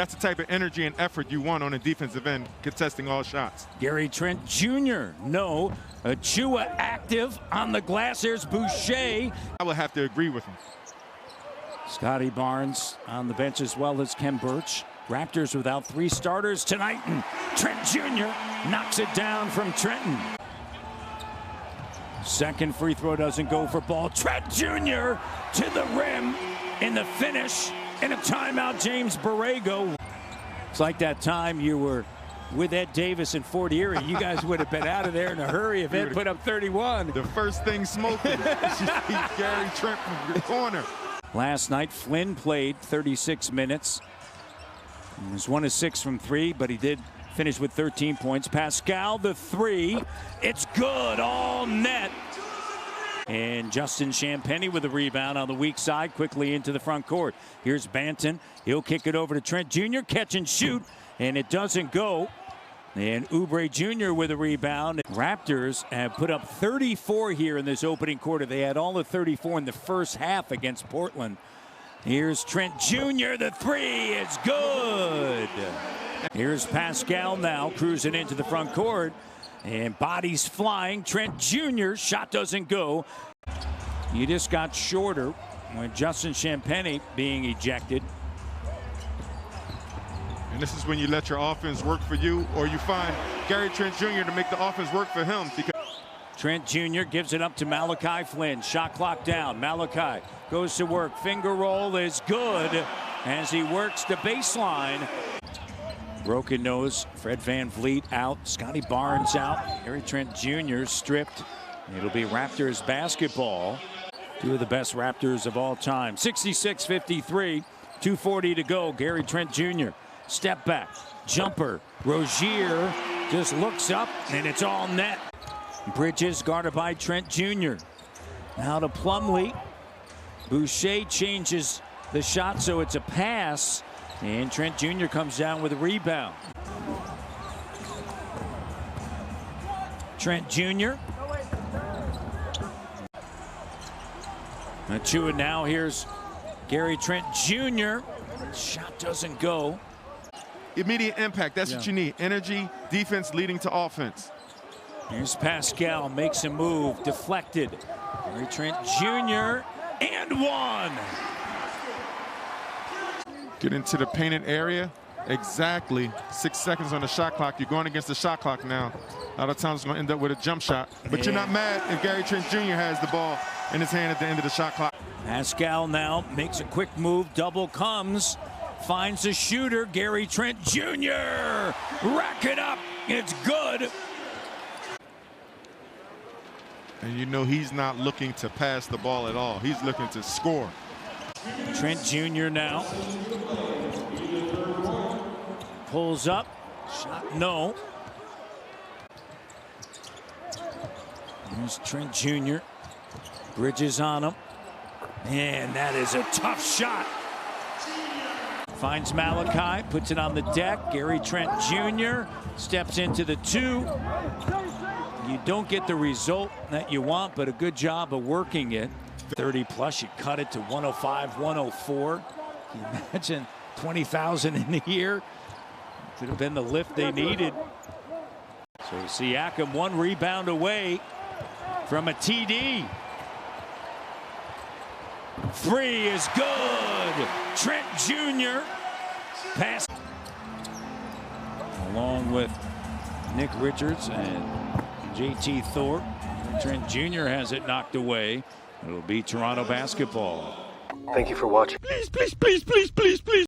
That's the type of energy and effort you want on a defensive end, contesting all shots. Gary Trent Jr. No. Achua active on the glass. There's Boucher. I would have to agree with him. Scotty Barnes on the bench as well as Ken Birch. Raptors without 3 starters tonight, and Trent Jr. knocks it down from Trenton. Second free throw doesn't go for ball. Trent Jr. to the rim in the finish. In a timeout, James Borrego. It's like that time you were with Ed Davis in Fort Erie. You guys would have been out of there in a hurry if Ed put up 31. The first thing smoking. Gary Trent from the corner. Last night, Flynn played 36 minutes. He was 1 of 6 from 3, but he did finish with 13 points. Pascal, the 3. It's good, all net. And Justin Champagnie with a rebound on the weak side, quickly into the front court. Here's Banton. He'll kick it over to Trent Jr. Catch and shoot, and it doesn't go. And Oubre Jr. with a rebound. Raptors have put up 34 here in this opening quarter. They had all of 34 in the first half against Portland. Here's Trent Jr. The 3 is good. Here's Pascal now cruising into the front court. And bodies flying. Trent Jr. shot doesn't go. You just got shorter when Justin Champagnie being ejected. And this is when you let your offense work for you, or you find Gary Trent Jr. to make the offense work for him. Because Trent Jr. gives it up to Malachi Flynn. Shot clock down. Malachi goes to work. Finger roll is good as he works the baseline. Broken nose. Fred VanVleet out. Scotty Barnes out. Gary Trent Jr. stripped. It'll be Raptors basketball. 2 of the best Raptors of all time. 66-53. 2:40 to go. Gary Trent Jr. Step back. Jumper. Rozier just looks up, and it's all net. Bridges guarded by Trent Jr. Now to Plumlee. Boucher changes the shot, so it's a pass. And Trent Jr. comes down with a rebound. Trent Jr. Achua now. Here's Gary Trent Jr. Shot doesn't go. immediate impact, that's what you need. Energy, defense leading to offense. Here's Pascal, makes a move, deflected. Gary Trent Jr. and 1. Get into the painted area. Exactly 6 seconds on the shot clock. You're going against the shot clock now. A lot of times it's going to end up with a jump shot. But you're not mad if Gary Trent Jr. has the ball in his hand at the end of the shot clock. Pascal now makes a quick move. Double comes. Finds a shooter. Gary Trent Jr. Rack it up. It's good. And you know he's not looking to pass the ball at all. He's looking to score. Trent Jr. now. Pulls up. Shot no. Here's Trent Jr. Bridges on him. And that is a tough shot. Finds Malachi, puts it on the deck. Gary Trent Jr. steps into the 2. You don't get the result that you want, but a good job of working it. 30 plus, you cut it to 105, 104. Can you imagine 20,000 in a year? Could have been the lift they needed. So Siakam 1 rebound away from a TD. 3 is good. Trent Jr. pass. Along with Nick Richards and JT Thorpe. Trent Jr. has it knocked away. It'll be Toronto basketball. Thank you for watching. Please, please, please, please, please, please.